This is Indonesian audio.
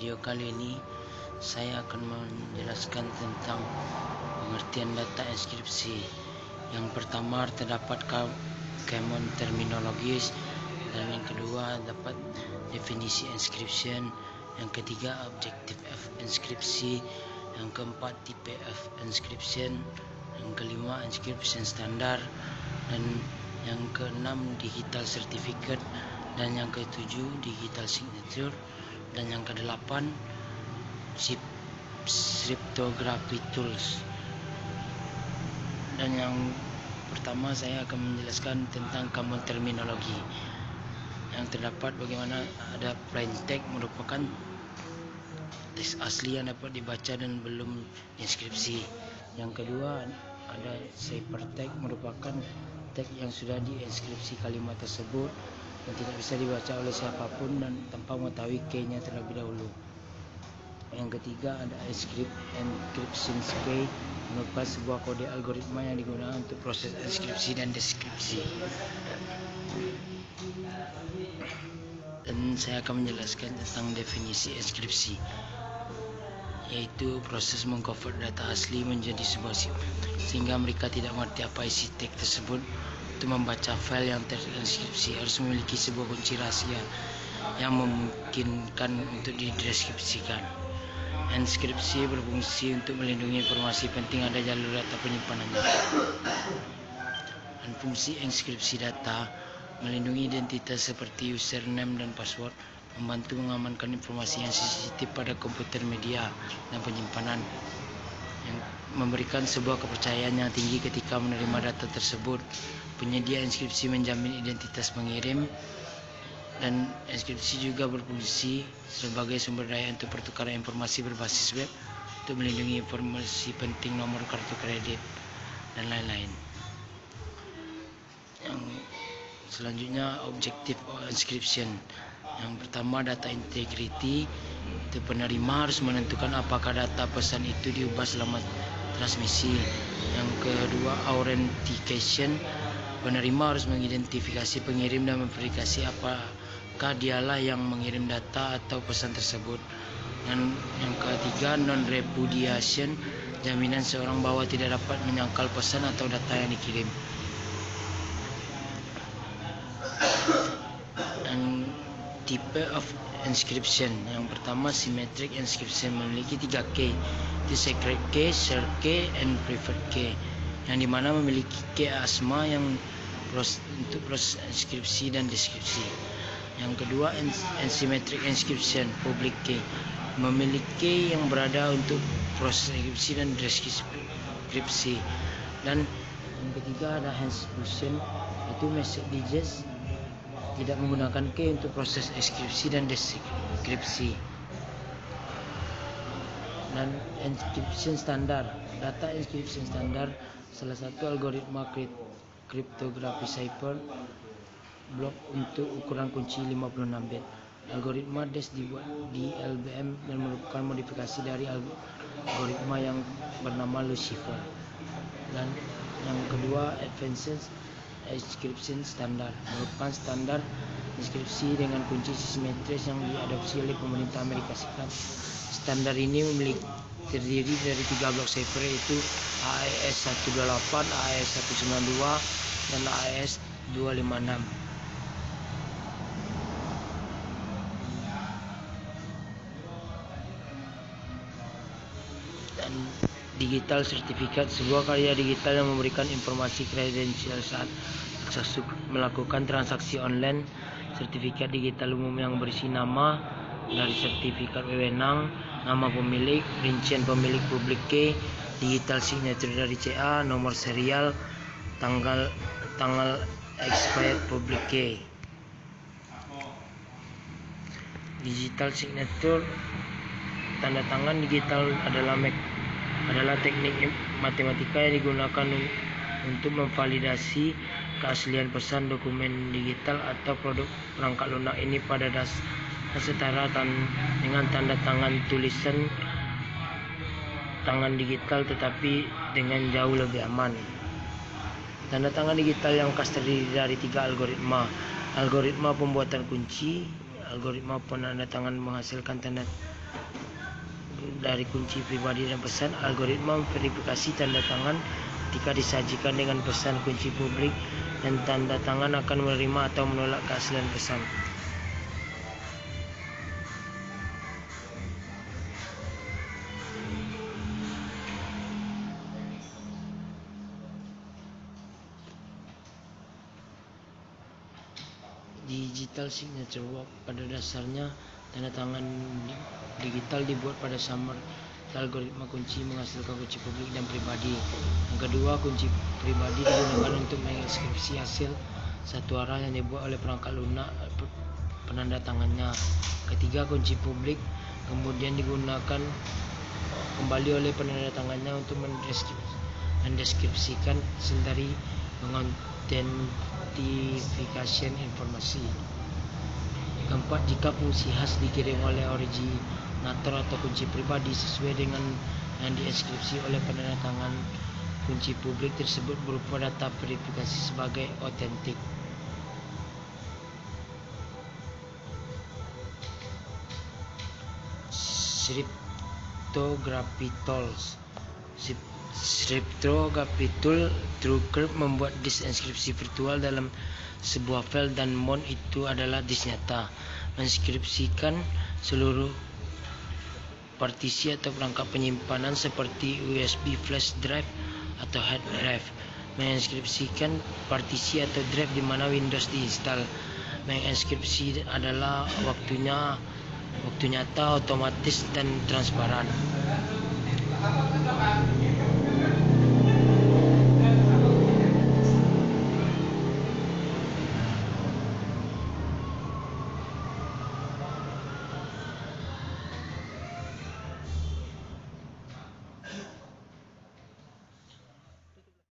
video kali ini saya akan menjelaskan tentang pengertian data enkripsi. Yang pertama terdapat common terminologis, dan yang kedua dapat definisi encryption, yang ketiga objective of encryption, yang keempat type of encryption, yang kelima encryption standar, dan yang keenam digital certificate, dan yang ketujuh digital signature, dan yang kedelapan cryptography tools. Dan yang pertama saya akan menjelaskan tentang common terminologi. Yang terdapat bagaimana ada plain text merupakan teks asli yang dapat dibaca dan belum dienskripsi. Yang kedua ada ciphertext, merupakan teks yang sudah dienskripsi kalimat tersebut dan tidak bisa dibaca oleh siapapun dan tanpa mengetahui key-nya terlebih dahulu. Yang ketiga ada encryption key, merupakan sebuah kode algoritma yang digunakan untuk proses enskripsi dan deskripsi. Dan saya akan menjelaskan tentang definisi enskripsi, yaitu proses mengkonvert data asli menjadi sebuah sehingga mereka tidak mengerti apa isi teks tersebut. Untuk membaca file yang terenskripsi harus memiliki sebuah kunci rahasia yang memungkinkan untuk dideskripsikan. Enskripsi berfungsi untuk melindungi informasi penting ada jalur data penyimpanannya. Dan fungsi enskripsi data melindungi identitas seperti username dan password, membantu mengamankan informasi yang sensitif pada komputer, media, dan penyimpanan, yang memberikan sebuah kepercayaan yang tinggi ketika menerima data tersebut. Penyedia enskripsi menjamin identitas pengirim, dan enskripsi juga berfungsi sebagai sumber daya untuk pertukaran informasi berbasis web untuk melindungi informasi penting, nomor kartu kredit, dan lain-lain. Yang selanjutnya objective of encryption. Yang pertama data integrity, itu penerima harus menentukan apakah data pesan itu diubah selama transmisi. Yang kedua authentication, penerima harus mengidentifikasi pengirim dan memverifikasi apakah dialah yang mengirim data atau pesan tersebut. Dan yang ketiga non-repudiation, jaminan seorang bahwa tidak dapat menyangkal pesan atau data yang dikirim. Dan type of encryption, yang pertama symmetric encryption, memiliki 3 key, itu secret key, shared key, and private key, yang dimana memiliki key asma yang untuk proses enskripsi dan deskripsi. Yang kedua asymmetric encryption, public key, memiliki yang berada untuk proses enskripsi dan deskripsi. Dan yang ketiga ada hash function, itu message digits, tidak menggunakan key untuk proses enskripsi dan deskripsi. Dan encryption standar, data encryption standar salah satu algoritma cryptography cipher blok untuk ukuran kunci 56 bit. Algoritma DES dibuat di LBM dan merupakan modifikasi dari algoritma yang bernama Lucifer. Dan yang kedua advanced encryption standard, merupakan standar enkripsi dengan kunci simetris yang diadopsi oleh pemerintah Amerika Serikat. Standar ini terdiri dari 3 blok cipher, yaitu AES 128, AES 192, dan AES 256. Dan digital certificate, sebuah karya digital yang memberikan informasi kredensial saat melakukan transaksi online. Sertifikat digital umum yang berisi nama dari sertifikat wewenang, nama pemilik, rincian pemilik publik key, digital signature dari CA, nomor serial, tanggal expired public key. Digital signature, tanda tangan digital adalah teknik matematika yang digunakan untuk memvalidasi keaslian pesan, dokumen digital, atau produk perangkat lunak ini pada dasar setara dengan tanda tangan tulisan tangan digital, tetapi dengan jauh lebih aman. Tanda tangan digital yang khas terdiri dari 3 algoritma. Algoritma pembuatan kunci, Algoritma penandatangan menghasilkan tanda dari kunci pribadi dan pesan. Algoritma verifikasi tanda tangan ketika disajikan dengan pesan kunci publik, dan tanda tangan akan menerima atau menolak keaslian pesan. Digital signature work. Pada dasarnya, tanda tangan digital dibuat pada sumber algoritma kunci menghasilkan kunci publik dan pribadi. Yang kedua, kunci pribadi digunakan untuk mengekskripsi hasil satu arah yang dibuat oleh perangkat lunak penanda tangannya. Ketiga, kunci publik kemudian digunakan kembali oleh penanda tangannya untuk mendeskripsikan sendiri mengautentifikasi informasi. Keempat, jika fungsi khas dikirim oleh originator atau kunci pribadi sesuai dengan yang diinskripsi oleh penanda tangan, kunci publik tersebut berupa data verifikasi sebagai otentik. Cryptography tools. Cryptography tool Truecript membuat disk inskripsi virtual dalam sebuah file, dan mode itu adalah disk nyata. Menginskripsikan seluruh partisi atau perangkat penyimpanan seperti USB flash drive atau hard drive. Menginskripsikan partisi atau drive di mana Windows diinstal. Menginskripsi adalah waktu nyata, otomatis, dan transparan.